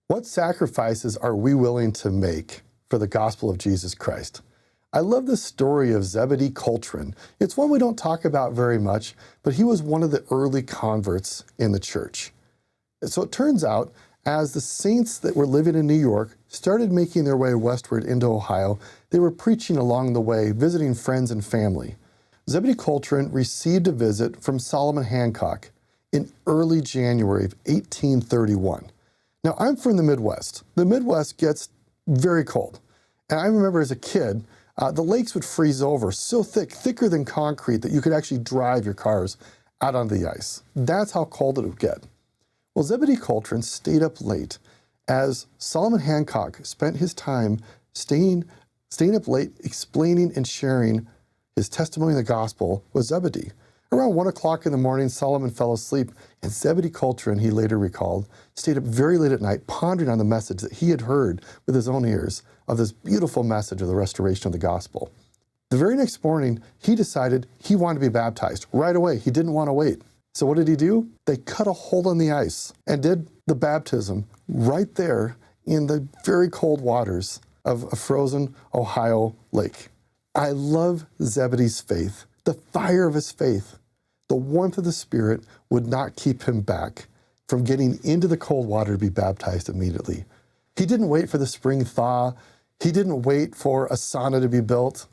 What sacrifices are we willing to make for the gospel of Jesus Christ? I love the story of Zebedee Coltrane. It's one we don't talk about very much, but he was one of the early converts in the church. So it turns out, as the saints that were living in New York started making their way westward into Ohio, they were preaching along the way, visiting friends and family. Zebedee Coltrane received a visit from Solomon Hancock in early January of 1831. Now, I'm from the Midwest. The Midwest gets very cold. And I remember as a kid, the lakes would freeze over so thick, thicker than concrete, that you could actually drive your cars out on the ice. That's how cold it would get. Well, Zebedee Coltrane stayed up late as Solomon Hancock spent his time staying up late, explaining and sharing his testimony of the gospel with Zebedee. Around 1 o'clock in the morning, Solomon fell asleep, and Zebedee Coltrane, he later recalled, stayed up very late at night pondering on the message that he had heard with his own ears of this beautiful message of the restoration of the gospel. The very next morning, he decided he wanted to be baptized right away. He didn't want to wait. So what did he do? They cut a hole in the ice and did the baptism right there in the very cold waters of a frozen Ohio lake. I love Zebedee's faith, the fire of his faith. The warmth of the Spirit would not keep him back from getting into the cold water to be baptized immediately. He didn't wait for the spring thaw. He didn't wait for a sauna to be built.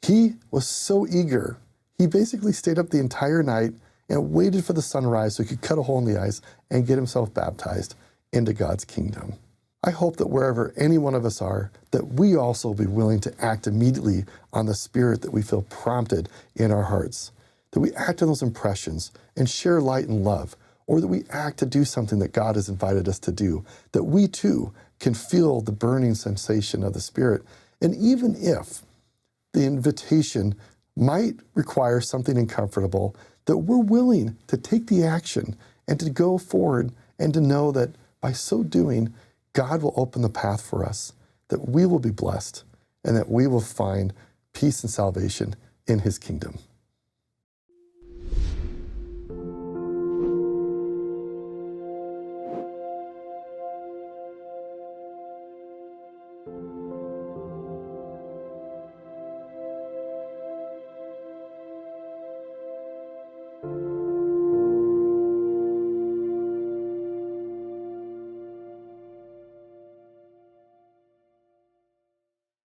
He was so eager. He basically stayed up the entire night and waited for the sunrise so he could cut a hole in the ice and get himself baptized into God's kingdom. I hope that wherever any one of us are, that we also be willing to act immediately on the Spirit that we feel prompted in our hearts, that we act on those impressions and share light and love, or that we act to do something that God has invited us to do, that we too can feel the burning sensation of the Spirit. And even if the invitation might require something uncomfortable, that we're willing to take the action and to go forward and to know that by so doing, God will open the path for us, that we will be blessed, and that we will find peace and salvation in His kingdom.